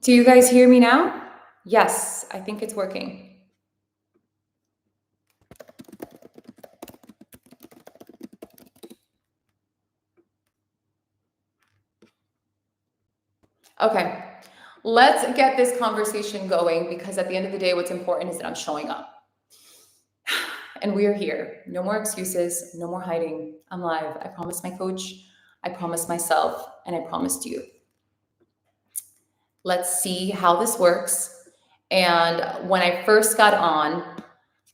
Do you guys hear me now? Yes, I think it's working. Okay, let's get this conversation going because at the end of the day, what's important is that I'm showing up. And we are here. No more excuses, no more hiding. I'm live. I promised my coach, I promised myself, and I promised you. Let's see how this works. And when I first got on,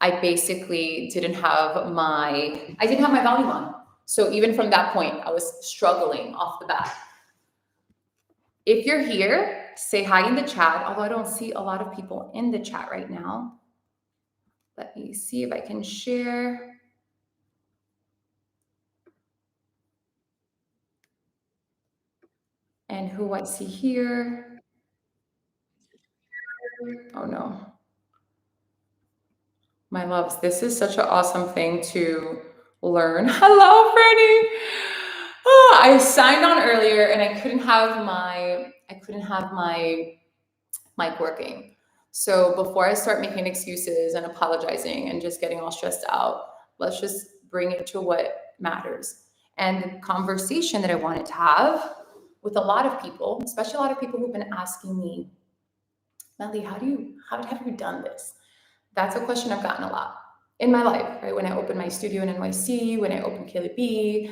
I basically I didn't have my volume on. So even from that point, I was struggling off the bat. If you're here, say hi in the chat, although I don't see a lot of people in the chat right now. Let me see if I can share. And who I see here. Oh no. My loves, this is such an awesome thing to learn. Hello, Freddie. Oh, I signed on earlier and I couldn't have my mic working. So before I start making excuses and apologizing and just getting all stressed out, let's just bring it to what matters. And the conversation that I wanted to have with a lot of people, especially a lot of people who've been asking me, Melly, how have you done this? That's a question I've gotten a lot in my life, right? When I opened my studio in NYC, when I opened Kayla B,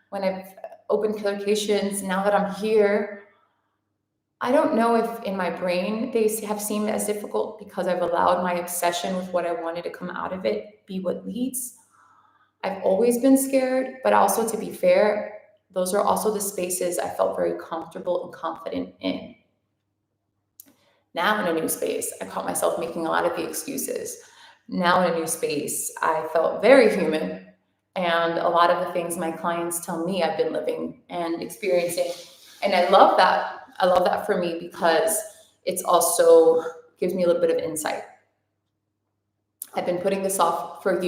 when I've opened Collocations, now that I'm here, I don't know if in my brain they have seemed as difficult because I've allowed my obsession with what I wanted to come out of it be what leads. I've always been scared, but also to be fair, those are also the spaces I felt very comfortable and confident in. Now in a new space, I caught myself making a lot of the excuses. Now in a new space, I felt very human. And a lot of the things my clients tell me I've been living and experiencing. And I love that. I love that for me because it's also gives me a little bit of insight. I've been putting this off for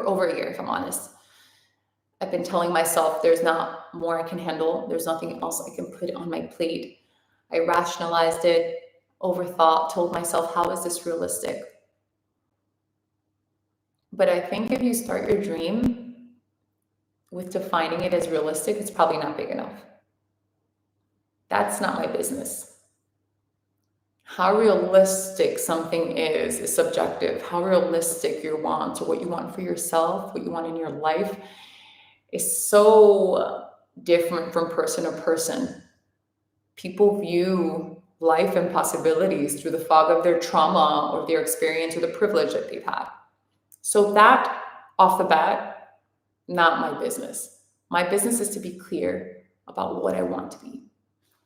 over a year, if I'm honest. I've been telling myself there's not more I can handle. There's nothing else I can put on my plate. I rationalized it, overthought, told myself, how is this realistic? But I think if you start your dream with defining it as realistic, it's probably not big enough. That's not my business. How realistic something is subjective. How realistic your wants or what you want for yourself, what you want in your life is so different from person to person. People view life and possibilities through the fog of their trauma or their experience or the privilege that they've had. So that off the bat, not my business. My business is to be clear about what I want to be.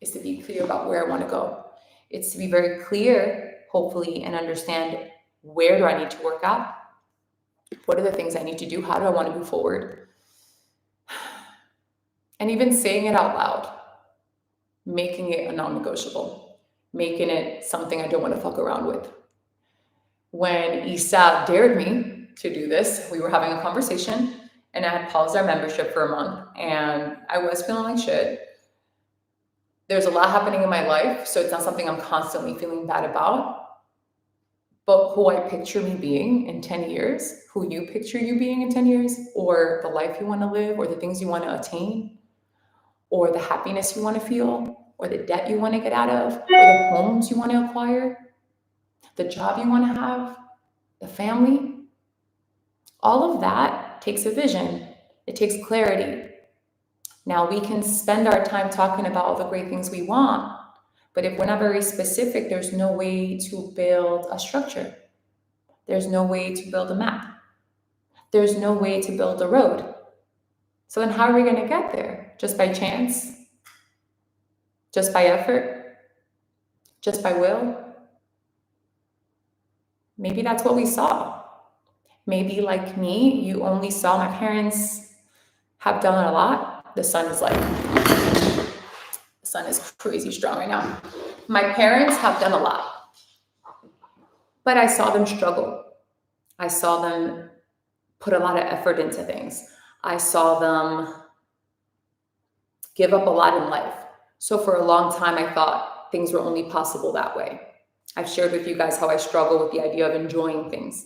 It's to be clear about where I want to go. It's to be very clear, hopefully, and understand where do I need to work out? What are the things I need to do? How do I want to move forward? And even saying it out loud, making it a non-negotiable, making it something I don't want to fuck around with. When Isa dared me to do this, we were having a conversation and I had paused our membership for a month and I was feeling like shit. There's a lot happening in my life, so it's not something I'm constantly feeling bad about. But who I picture me being in 10 years, who you picture you being in 10 years, or the life you want to live, or the things you want to attain, or the happiness you want to feel, or the debt you want to get out of, or the homes you want to acquire, the job you want to have, the family, all of that takes a vision. It takes clarity. Now we can spend our time talking about all the great things we want, but if we're not very specific, there's no way to build a structure. There's no way to build a map. There's no way to build a road. So then how are we going to get there? Just by chance? Just by effort? Just by will? Maybe that's what we saw. Maybe like me, you only saw my parents have done a lot. The sun is crazy strong right now. My parents have done a lot, but I saw them struggle. I saw them put a lot of effort into things. I saw them give up a lot in life. So for a long time, I thought, thought things were only possible that way. I've shared with you guys how I struggle with the idea of enjoying things.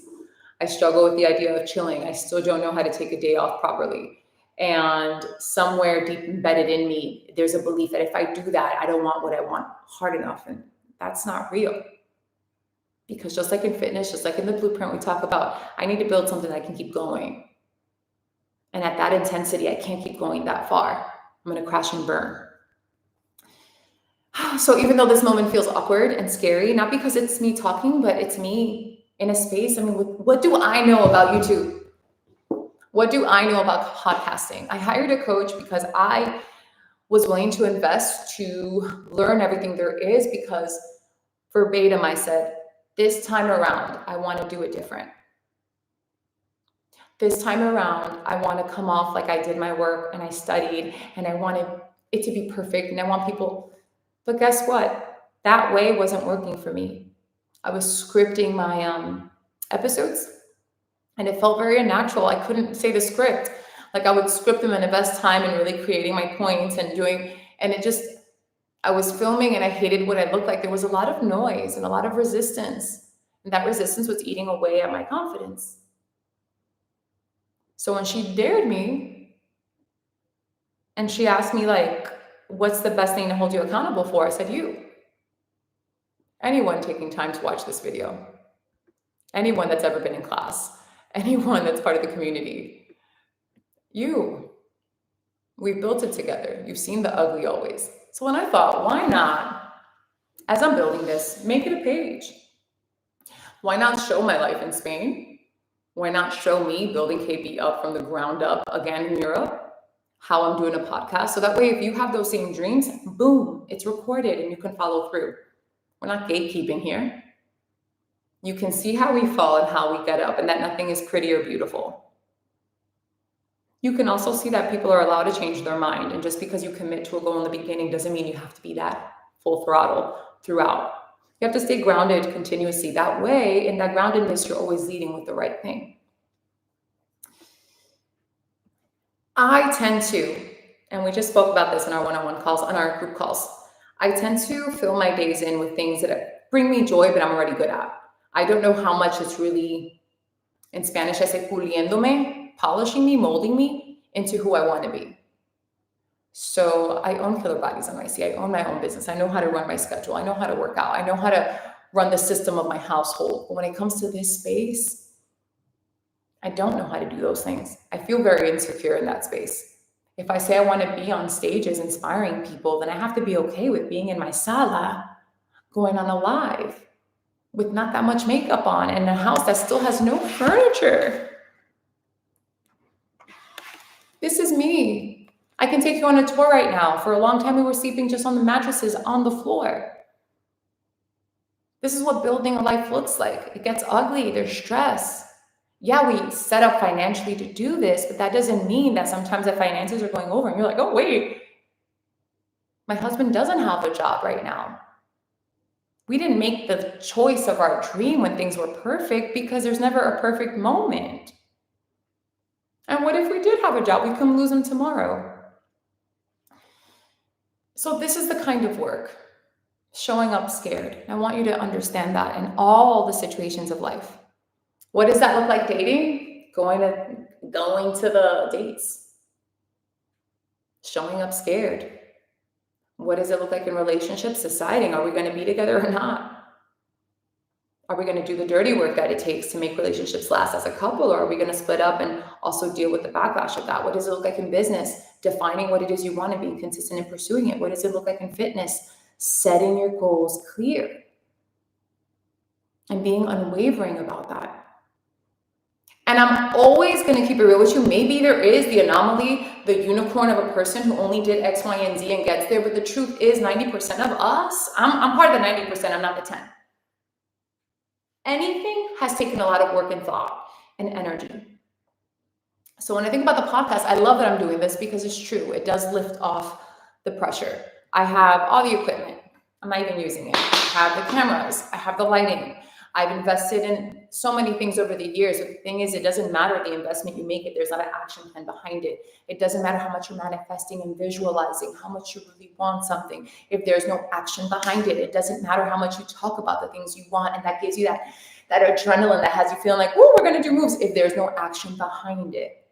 I struggle with the idea of chilling. I still don't know how to take a day off properly. And somewhere deep embedded in me, there's a belief that if I do that, I don't want what I want hard enough. And that's not real. Because just like in fitness, just like in the blueprint we talk about, I need to build something that I can keep going. And at that intensity, I can't keep going that far. I'm going to crash and burn. So even though this moment feels awkward and scary, not because it's me talking, but it's me in a space. I mean, what do I know about YouTube? What do I know about podcasting? I hired a coach because I was willing to invest to learn everything there is, because verbatim, I said, this time around, I want to do it different. This time around, I want to come off like I did my work and I studied and I wanted it to be perfect and I want people. But guess what? That way wasn't working for me. I was scripting my episodes and it felt very unnatural. I couldn't say the script. Like I would script them in the best time and really creating my points and doing, and it just, I was filming and I hated what I looked like. There was a lot of noise and a lot of resistance. And that resistance was eating away at my confidence. So when she dared me and she asked me like, what's the best thing to hold you accountable for? I said, you. Anyone taking time to watch this video, anyone that's ever been in class, anyone that's part of the community, you. We built it together. You've seen the ugly always. So when I thought, why not, as I'm building this, make it a page? Why not show my life in Spain? Why not show me building KB up from the ground up again in Europe? How I'm doing a podcast. So that way, if you have those same dreams, boom, it's recorded and you can follow through. We're not gatekeeping here. You can see how we fall and how we get up, and that nothing is pretty or beautiful. You can also see that people are allowed to change their mind. And just because you commit to a goal in the beginning doesn't mean you have to be that full throttle throughout. You have to stay grounded continuously. That way, in that groundedness, you're always leading with the right thing. I tend to, and we just spoke about this in our one-on-one calls, on our group calls, I tend to fill my days in with things that bring me joy, but I'm already good at. I don't know how much it's really, in Spanish, I say puliéndome, polishing me, molding me into who I want to be. So I own Killer Bodies NYC. I own my own business. I know how to run my schedule. I know how to work out. I know how to run the system of my household. But when it comes to this space, I don't know how to do those things. I feel very insecure in that space. If I say I want to be on stages inspiring people, then I have to be okay with being in my sala, going on a live with not that much makeup on and a house that still has no furniture. This is me. I can take you on a tour right now. For a long time, we were sleeping just on the mattresses on the floor. This is what building a life looks like. It gets ugly. There's stress. Yeah, we set up financially to do this, but that doesn't mean that sometimes the finances are going over and you're like, oh, wait, my husband doesn't have a job right now. We didn't make the choice of our dream when things were perfect, because there's never a perfect moment. And what if we did have a job? We can lose them tomorrow. So this is the kind of work, showing up scared. I want you to understand that in all the situations of life. What does that look like dating? Going to the dates. Showing up scared. What does it look like in relationships? Deciding, are we going to be together or not? Are we going to do the dirty work that it takes to make relationships last as a couple? Or are we going to split up and also deal with the backlash of that? What does it look like in business? Defining what it is you want to be, consistent in pursuing it. What does it look like in fitness? Setting your goals clear and being unwavering about that. And I'm always going to keep it real with you. Maybe there is the anomaly, the unicorn of a person who only did X, Y, and Z and gets there. But the truth is 90% of us, I'm part of the 90%, I'm not the 10. Anything has taken a lot of work and thought and energy. So when I think about the podcast, I love that I'm doing this because it's true. It does lift off the pressure. I have all the equipment. I'm not even using it. I have the cameras. I have the lighting. I've invested in so many things over the years. But the thing is, it doesn't matter the investment you make if there's not an action plan behind it. It doesn't matter how much you're manifesting and visualizing, how much you really want something. If there's no action behind it, it doesn't matter how much you talk about the things you want, and that gives you that adrenaline that has you feeling like, "Woo, we're gonna do moves," if there's no action behind it.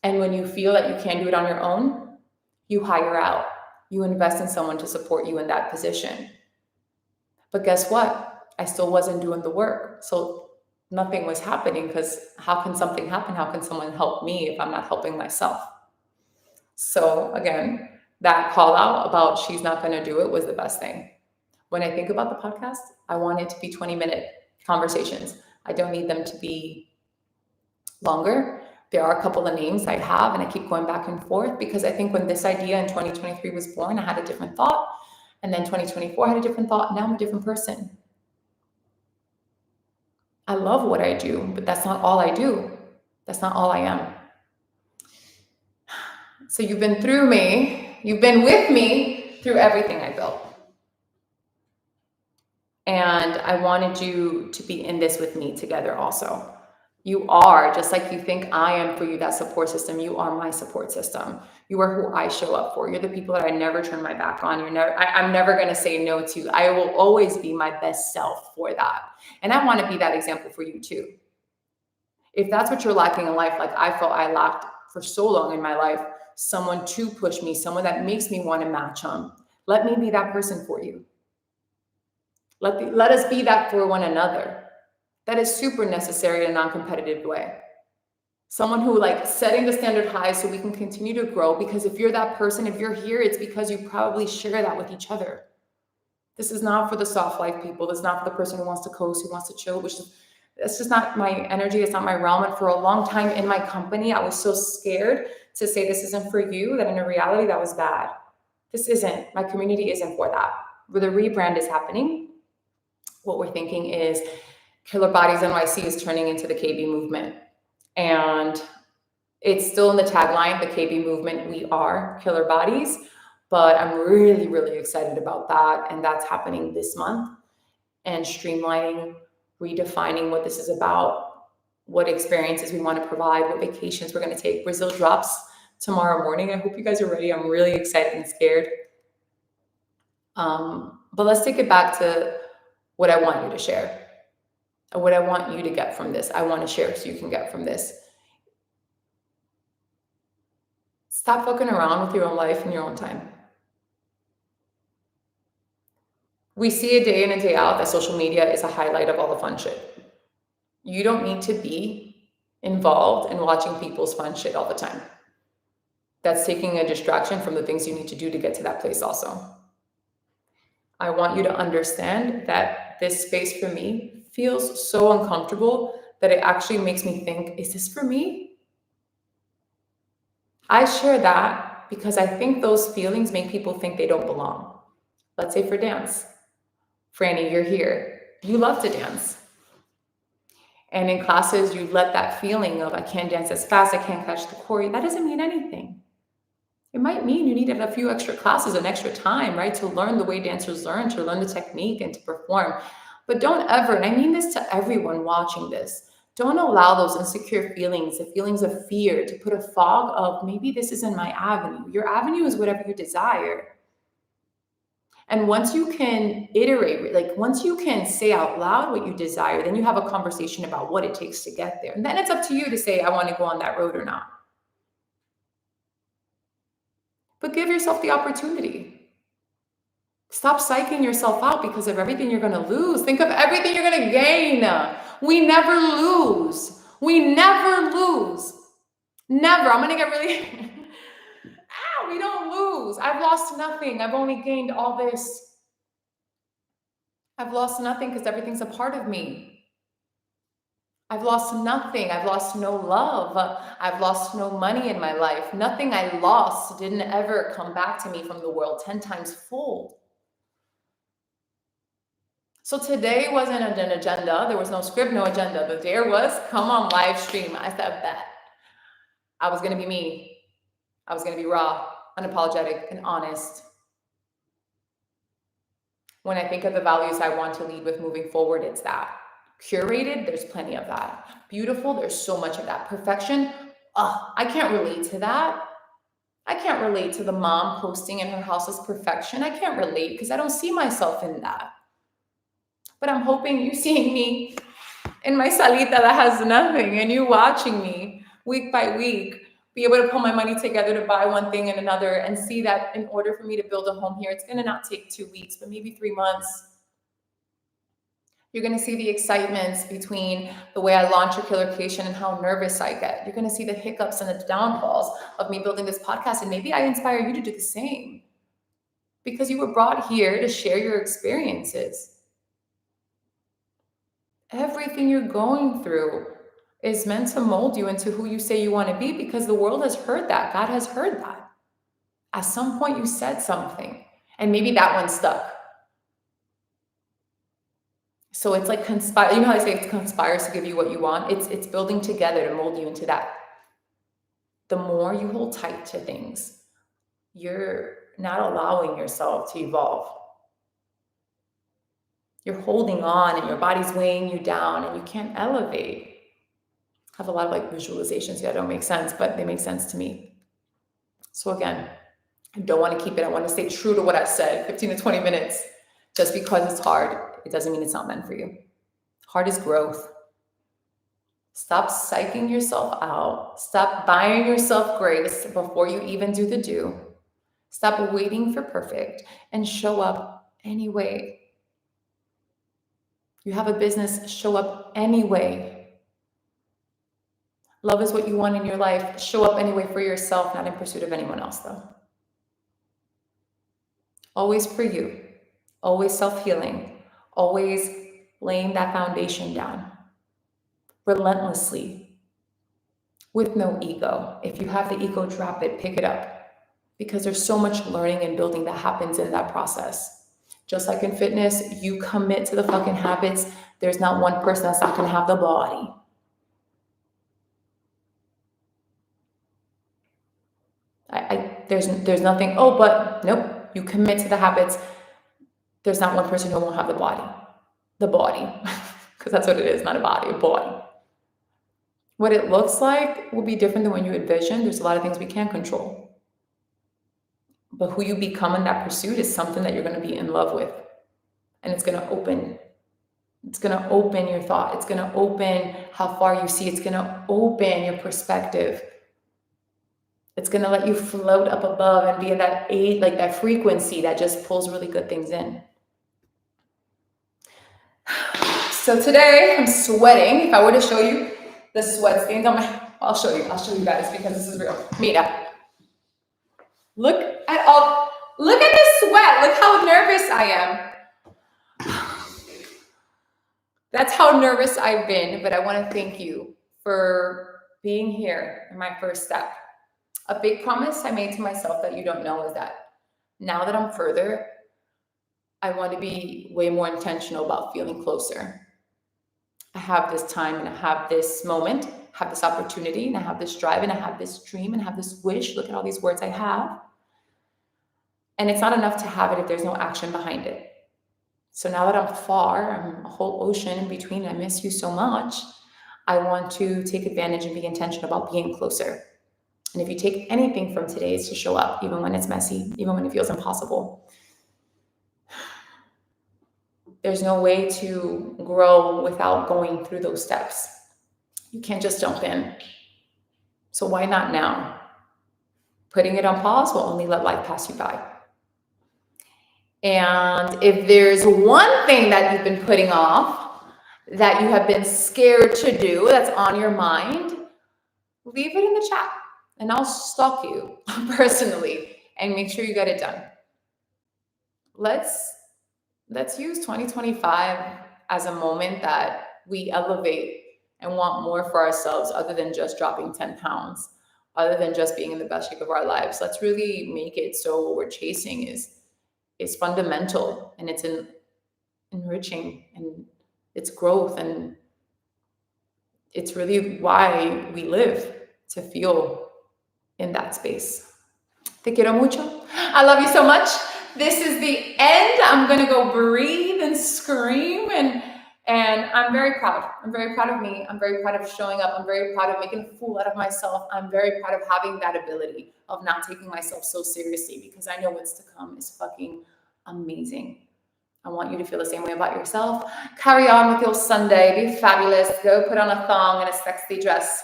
And when you feel that you can't do it on your own, you hire out. You invest in someone to support you in that position. But guess what? I still wasn't doing the work. So nothing was happening, because how can something happen? How can someone help me if I'm not helping myself? So again, that call out about she's not going to do it was the best thing. When I think about the podcast, I want it to be 20-minute conversations. I don't need them to be longer. There are a couple of names I have, and I keep going back and forth, because I think when this idea in 2023 was born, I had a different thought. And then 2024 I had a different thought. Now I'm a different person. I love what I do, but that's not all I do. That's not all I am. So you've been through me. You've been with me through everything I built. And I wanted you to be in this with me together also. You are, just like you think I am for you, that support system. You are my support system. You are who I show up for. You're the people that I never turn my back on. I'm never going to say no to. I will always be my best self for that. And I want to be that example for you too. If that's what you're lacking in life, like I felt I lacked for so long in my life, someone to push me, someone that makes me want to match them. Let me be that person for you. Let us be that for one another. That is super necessary in a non-competitive way. Someone who setting the standard high so we can continue to grow, because if you're that person, if you're here, it's because you probably share that with each other. This is not for the soft life people. This is not for the person who wants to coast, who wants to chill, that's just not my energy. It's not my realm. And for a long time in my company, I was so scared to say this isn't for you, that in reality, that was bad. This isn't. My community isn't for that. Where the rebrand is happening, what we're thinking is Killer Bodies NYC is turning into the KB movement. And it's still in the tagline, the KB movement, we are Killer Bodies. But I'm really, really excited about that. And that's happening this month. And streamlining, redefining what this is about, what experiences we want to provide, what vacations we're going to take. Brazil drops tomorrow morning. I hope you guys are ready. I'm really excited and scared. But let's take it back to what I want you to share. And what I want you to get from this, I want to share so you can get from this. Stop fucking around with your own life in your own time. We see a day in and day out that social media is a highlight of all the fun shit. You don't need to be involved in watching people's fun shit all the time. That's taking a distraction from the things you need to do to get to that place also. I want you to understand that this space for me feels so uncomfortable that it actually makes me think, is this for me? I share that because I think those feelings make people think they don't belong. Let's say for dance. Franny, you're here. You love to dance. And in classes, you let that feeling of I can't dance as fast, I can't catch the choreo, that doesn't mean anything. It might mean you need a few extra classes and extra time, right? To learn the way dancers learn, to learn the technique and to perform. But don't ever, and I mean this to everyone watching this, don't allow those insecure feelings, the feelings of fear, to put a fog of maybe this isn't my avenue. Your avenue is whatever you desire. And once you can iterate, once you can say out loud what you desire, then you have a conversation about what it takes to get there. And then it's up to you to say, I want to go on that road or not. But give yourself the opportunity. Stop psyching yourself out because of everything you're going to lose. Think of everything you're going to gain. We never lose. We never lose. Never. I'm going to get really... we don't lose. I've lost nothing. I've only gained all this. I've lost nothing because everything's a part of me. I've lost nothing. I've lost no love. I've lost no money in my life. Nothing I lost didn't ever come back to me from the world 10 times fold. So today wasn't an agenda. There was no script, no agenda. The dare was, come on, live stream. I said, bet. I was going to be me. I was going to be raw, unapologetic, and honest. When I think of the values I want to lead with moving forward, it's that. Curated, there's plenty of that. Beautiful, there's so much of that. Perfection, I can't relate to that. I can't relate to the mom posting in her house as perfection. I can't relate because I don't see myself in that. But I'm hoping you seeing me in my salita that has nothing, and you watching me week by week be able to pull my money together to buy one thing and another, and see that in order for me to build a home here, it's going to not take 2 weeks, but maybe 3 months. You're going to see the excitements between the way I launch a Killercation and how nervous I get. You're going to see the hiccups and the downfalls of me building this podcast, and maybe I inspire you to do the same, because you were brought here to share your experiences. Everything you're going through is meant to mold you into who you say you want to be, because the world has heard that. God has heard that. At some point you said something, and maybe that one stuck. So it's like conspire. You know how they say it conspires to give you what you want? It's building together to mold you into that. The more you hold tight to things, you're not allowing yourself to evolve. You're holding on, and your body's weighing you down, and you can't elevate. I have a lot of like visualizations that don't make sense, but they make sense to me. So again, I don't want to keep it. I want to stay true to what I said, 15 to 20 minutes. Just because it's hard, it doesn't mean it's not meant for you. Hard is growth. Stop psyching yourself out. Stop buying yourself grace before you even do the do. Stop waiting for perfect and show up anyway. You have a business, show up anyway. Love is what you want in your life. Show up anyway for yourself, not in pursuit of anyone else, though. Always for you. Always self-healing. Always laying that foundation down. Relentlessly. With no ego. If you have the ego, drop it, pick it up. Because there's so much learning and building that happens in that process. Just like in fitness, you commit to the fucking habits. There's not one person that's not going to have the body. There's nothing, but nope. You commit to the habits. There's not one person who won't have the body. The body. Because that's what it is, not a body, a body. What it looks like will be different than when you envision. There's a lot of things we can't control. But who you become in that pursuit is something that you're going to be in love with. And it's going to open. It's going to open your thought. It's going to open how far you see. It's going to open your perspective. It's going to let you float up above and be at that age, like that frequency that just pulls really good things in. So today I'm sweating. If I were to show you the sweat stains on my, I'll show you guys because this is real. Mira. Look at the sweat. Look how nervous I am. That's how nervous I've been, but I want to thank you for being here in my first step. A big promise I made to myself that you don't know is that now that I'm further, I want to be way more intentional about feeling closer. I have this time and I have this moment, I have this opportunity, and I have this drive, and I have this dream, and I have this wish. Look at all these words I have. And it's not enough to have it if there's no action behind it. So now that I'm far, I'm a whole ocean in between, and I miss you so much, I want to take advantage and be intentional about being closer. And if you take anything from today, is to show up, even when it's messy, even when it feels impossible. There's no way to grow without going through those steps. You can't just jump in. So why not now? Putting it on pause will only let life pass you by. And if there's one thing that you've been putting off, that you have been scared to do, that's on your mind, leave it in the chat. And I'll stalk you personally and make sure you get it done. Let's use 2025 as a moment that we elevate and want more for ourselves, other than just dropping 10 pounds, other than just being in the best shape of our lives. Let's really make it so what we're chasing is fundamental, and it's enriching, and it's growth, and it's really why we live, to feel in that space. Te quiero mucho. I love you so much. This is the end. I'm gonna go breathe and scream, and I'm very proud. I'm very proud of me. I'm very proud of showing up. I'm very proud of making a fool out of myself. I'm very proud of having that ability of not taking myself so seriously, because I know what's to come is fucking amazing. I want you to feel the same way about yourself. Carry on with your Sunday. Be fabulous. Go put on a thong and a sexy dress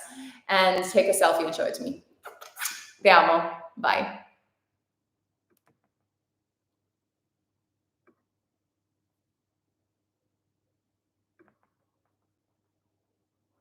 and take a selfie and show it to me. Te amo. Bye.